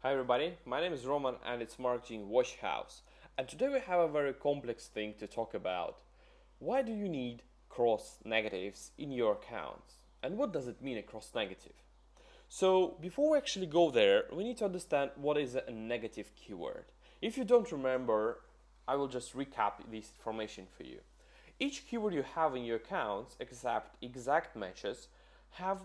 Hi everybody, my name is Roman and it's Marketing Wash House. And today we have a very complex thing to talk about. Why do you need cross negatives in your accounts? And what does it mean, a cross negative? So before we actually go there, we need to understand what is a negative keyword. If you don't remember, I will just recap this information for you. Each keyword you have in your accounts, except exact matches, have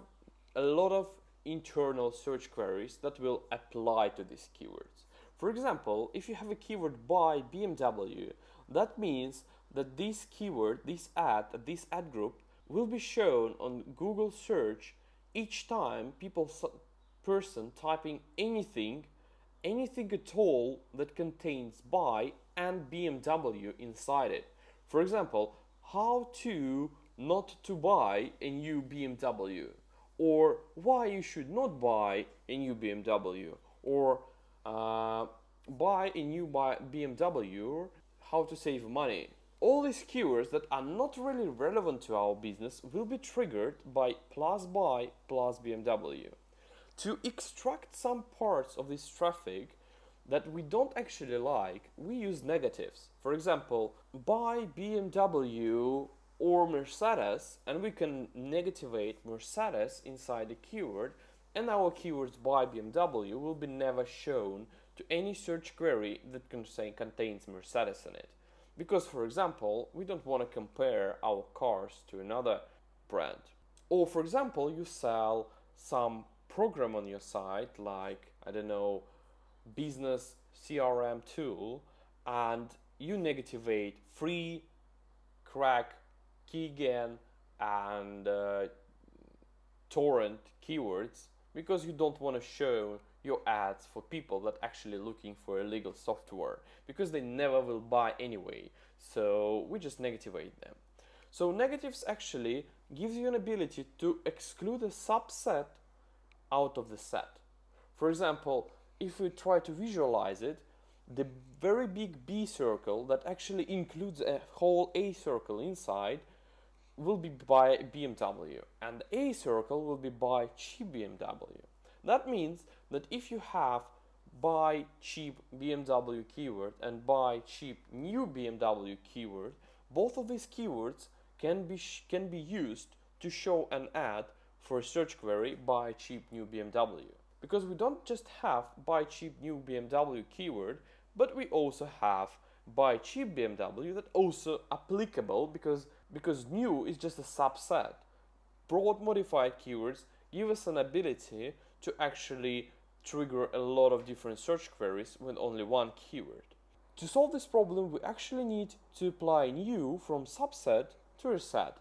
a lot of internal search queries that will apply to these keywords. For example, if you have a keyword buy BMW, that means that this keyword, this ad group will be shown on Google search each time person typing anything at all that contains buy and BMW inside it. For example, how to not to buy a new BMW, or why you should not buy a new BMW, or buy a new BMW, how to save money. All these keywords that are not really relevant to our business will be triggered by plus buy plus BMW. To extract some parts of this traffic that we don't actually like, we use negatives. For example, buy BMW or Mercedes, and we can negativate Mercedes inside the keyword, and our keywords buy BMW will be never shown to any search query that contains Mercedes in it. Because, for example, we don't want to compare our cars to another brand. Or, for example, you sell some program on your site, like, I don't know, business CRM tool, and you negativate free, crack, keygen, and torrent keywords because you don't want to show your ads for people that actually looking for illegal software, because they never will buy anyway, so we just negativate them. So negatives actually gives you an ability to exclude a subset out of the set. For example, if we try to visualize it, the very big B circle that actually includes a whole A circle inside will be by BMW, and the A circle will be by cheap BMW. That means that if you have buy cheap BMW keyword and buy cheap new BMW keyword, both of these keywords can be used to show an ad for a search query buy cheap new BMW. Because we don't just have buy cheap new BMW keyword, but we also have buy cheap BMW that also applicable because new is just a subset. Broad modified keywords give us an ability to actually trigger a lot of different search queries with only one keyword. To solve this problem, we actually need to apply new from subset to a set.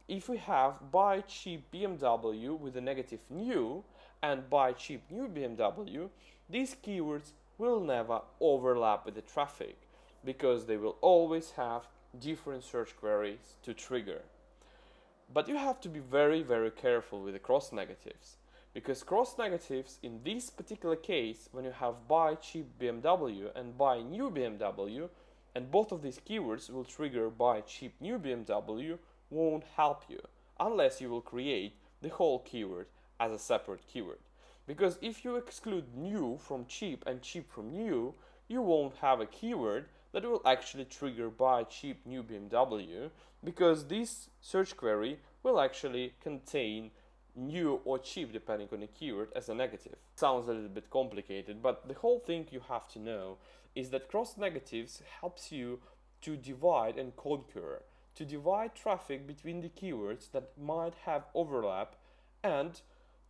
If we have buy cheap BMW with a negative new and buy cheap new BMW, these keywords will never overlap with the traffic because they will always have different search queries to trigger. But you have to be very careful with the cross negatives, because cross negatives in this particular case, when you have buy cheap BMW and buy new BMW, and both of these keywords will trigger buy cheap new BMW, won't help you unless you will create the whole keyword as a separate keyword. Because if you exclude new from cheap and cheap from new, you won't have a keyword that will actually trigger buy cheap new BMW, because this search query will actually contain new or cheap depending on the keyword as a negative. Sounds a little bit complicated, but the whole thing you have to know is that cross negatives helps you to divide and conquer, to divide traffic between the keywords that might have overlap, and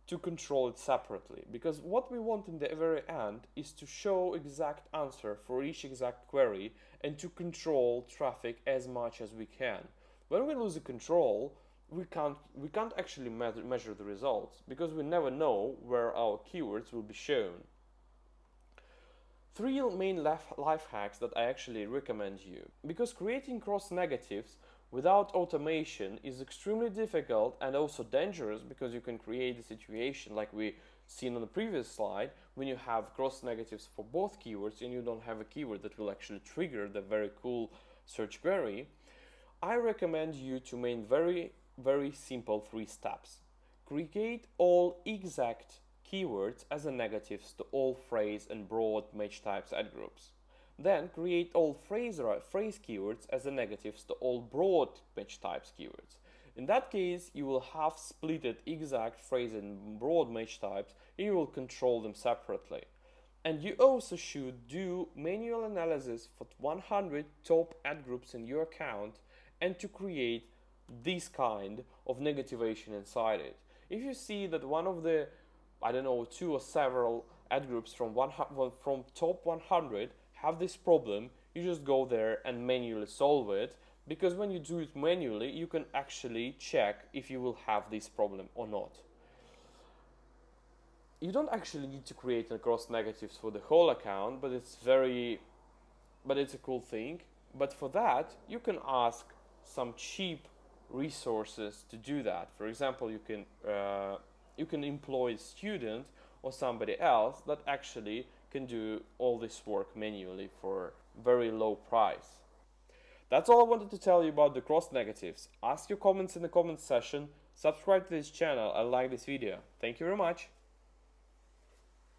to control it separately. Because what we want in the very end is to show exact answer for each exact query and to control traffic as much as we can. When we lose the control, we can't actually measure the results, because we never know where our keywords will be shown. Three main life hacks that I actually recommend you, because creating cross negatives without automation is extremely difficult and also dangerous, because you can create a situation like we seen on the previous slide when you have cross negatives for both keywords and you don't have a keyword that will actually trigger the very cool search query. I recommend you to make very simple 3 steps. Create all exact keywords as a negatives to all phrase and broad match types ad groups. Then create all phrase keywords as a negatives to all broad match types keywords. In that case, you will have splitted exact phrase and broad match types, and you will control them separately. And you also should do manual analysis for 100 top ad groups in your account and to create this kind of negativation inside it. If you see that one of the, I don't know, two or several ad groups from top 100 have this problem, you just go there and manually solve it, because when you do it manually, you can actually check if you will have this problem or not. You don't actually need to create a cross negatives for the whole account, but it's a cool thing. But for that, you can ask some cheap resources to do that. For example, you can employ a student or somebody else that actually can do all this work manually for very low price. That's all I wanted to tell you about the cross negatives. Ask your comments in the comments section, subscribe to this channel and like this video. Thank you very much.